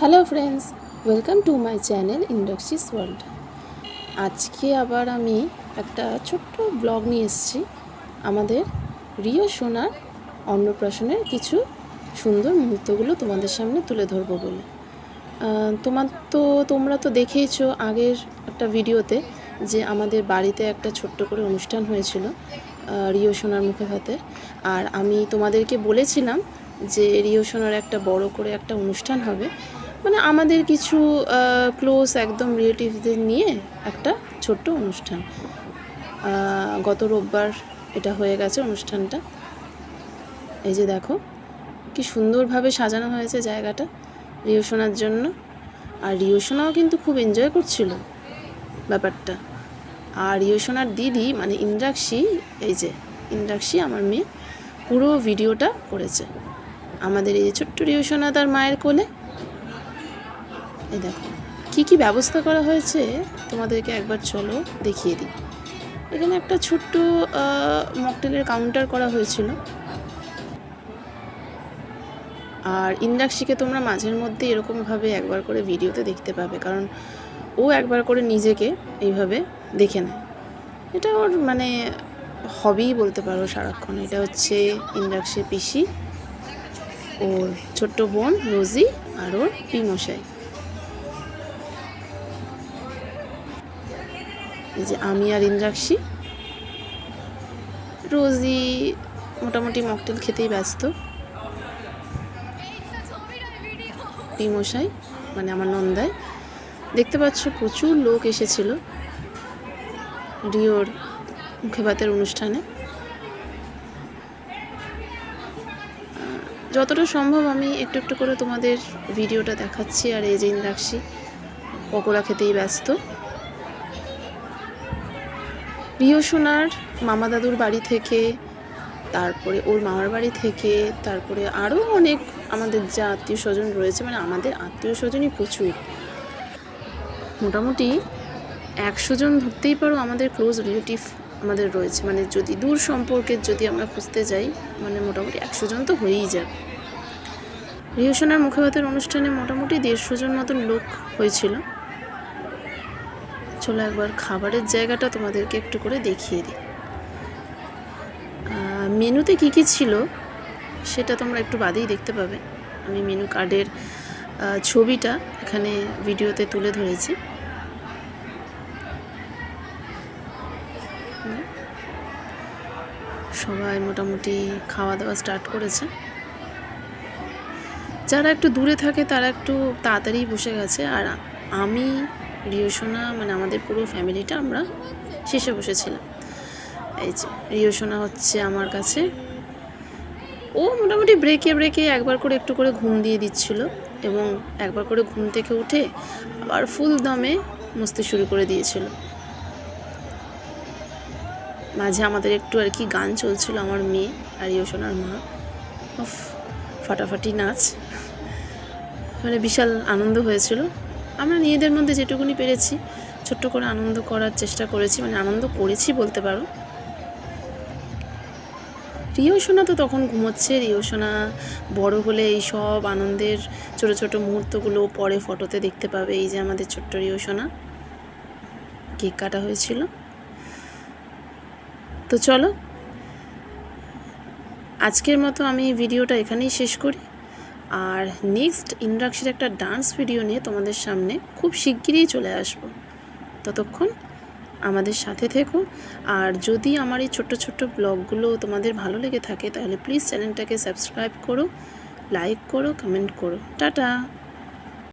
Hello friends, welcome to my channel ইন্ডাক্সিস world. আজকে আবার আমি একটা ছোট্ট ব্লগ নিয়ে এসেছি আমাদের রিও সোনার অন্নপ্রাশনের কিছু সুন্দর মুহূর্তগুলো তোমাদের সামনে তুলে ধরবো বলে। তোমরা তো দেখেইছো আগের একটা ভিডিওতে যে আমাদের বাড়িতে একটা ছোট্ট করে অনুষ্ঠান হয়েছিল রিও সোনার মুখে ভাতের। আর আমি তোমাদেরকে বলেছিলাম যে রিও সোনার একটা বড় করে একটা অনুষ্ঠান হবে, মানে আমাদের কিছু ক্লোজ একদম রিলেটিভদের নিয়ে একটা ছোট্ট অনুষ্ঠান। গত রোববার এটা হয়ে গেছে অনুষ্ঠানটা। এই যে দেখো কি সুন্দরভাবে সাজানো হয়েছে জায়গাটা রিও সোনার জন্য। আর রিও সোনাও কিন্তু খুব এনজয় করছিল ব্যাপারটা। আর রিও সোনার দিদি মানে ইন্দ্রাক্ষী, এই যে ইন্দ্রাক্ষী আমার মেয়ে, পুরো ভিডিওটা করেছে আমাদের এই ছোট্ট রিও সোনা তার মায়ের কোলে। এই দেখো কী ব্যবস্থা করা হয়েছে তোমাদেরকে একবার চলো দেখিয়ে দিই। এখানে একটা ছোট্ট মকটেলের কাউন্টার করা হয়েছিল। আর ইন্দ্রাক্ষীকে তোমরা মাঝের মধ্যে এরকমভাবে একবার করে ভিডিওতে দেখতে পাবে, কারণ ও একবার করে নিজেকে এইভাবে দেখে নেয়। এটা ওর মানে হবিই বলতে পারো সারাক্ষণ। এটা হচ্ছে ইন্দ্রাক্ষীর পিসি, ওর ছোট্ট বোন রোজি আর ওর পিমশাই। এই যে আমি আর ইন্দ্রাক্ষী। রোজি মোটামুটি মকটেল খেতেই ব্যস্ত। পিমশাই মানে আমার নন্দায়, দেখতে পাচ্ছ প্রচুর লোক এসেছিল রিওর মুখে ভাতের অনুষ্ঠানে। যতটা সম্ভব আমি একটু একটু করে তোমাদের ভিডিওটা দেখাচ্ছি। আর এই যে ইন্দ্রাক্ষী পকোড়া খেতেই ব্যস্ত। রিও সোনার মামা দাদুর বাড়ি থেকে, তারপরে ওর মামার বাড়ি থেকে, তারপরে আরও অনেক আমাদের যা আত্মীয় স্বজন রয়েছে, মানে আমাদের আত্মীয় স্বজনই প্রচুর, মোটামুটি 100 জন ধরতেই পারো আমাদের ক্লোজ রিলেটিভ আমাদের রয়েছে। মানে যদি দূর সম্পর্কের যদি আমরা খুঁজতে যাই, মানে মোটামুটি 100 জন তো হয়েই যাবে। রিও সোনার মুখে ভাতের অনুষ্ঠানে মোটামুটি 150 জন মতন লোক হয়েছিল। চলো একবার খাবারের জায়গাটা তোমাদেরকে একটু করে দেখিয়ে দিই। মেনুতে কী কী ছিল সেটা তোমরা একটু বাদেই দেখতে পাবে। আমি মেনু কার্ডের ছবিটা এখানে ভিডিওতে তুলে ধরেছি। সবাই মোটামুটি খাওয়া দাওয়া স্টার্ট করেছে। যারা একটু দূরে থাকে তারা একটু তাড়াতাড়ি বসে গেছে। আর আমি, রিও সোনা, মানে আমাদের পুরো ফ্যামিলিটা আমরা শেষে বসেছিলাম। এই যে রিও সোনা হচ্ছে আমার কাছে, ও মোটামুটি ব্রেকে ব্রেকে একবার করে একটু করে ঘুম দিয়ে দিচ্ছিল, এবং একবার করে ঘুম থেকে উঠে আবার ফুল দমে মস্তি শুরু করে দিয়েছিল। মাঝে আমাদের একটু আর কি গান চলছিল, আমার মেয়ে আর রিও সোনার মা। ফাটাফাটি নাচ, মানে বিশাল আনন্দ হয়েছিল। আমরা নিজেদের মধ্যে যেটুকুনি পেরেছি ছোট্ট করে আনন্দ করার চেষ্টা করেছি, মানে আনন্দ করেছি বলতে পারো। রিও সোনা তো তখন ঘুমোচ্ছে। রিও সোনা বড় হলে এই সব আনন্দের ছোট ছোট মুহূর্তগুলো পরে ফটোতে দেখতে পাবে। এই যে আমাদের ছোট্ট রিও সোনা, কেক কাটা হয়েছিল। তো চলো আজকের মতো আমি ভিডিওটা এখানেই শেষ করি। আর নেক্সট ইন্দ্রাক্ষীর একটা ডান্স ভিডিও নিয়ে তোমাদের সামনে খুব শিগগিরই চলে আসব। ততক্ষণ আমাদের সাথে থেকো। আর যদি আমার এই ছোট্ট ছোট্ট ব্লগগুলো তোমাদের ভালো লেগে থাকে তাহলে প্লিজ চ্যানেলটাকে সাবস্ক্রাইব করো, লাইক করো, কমেন্ট করো। টাটা।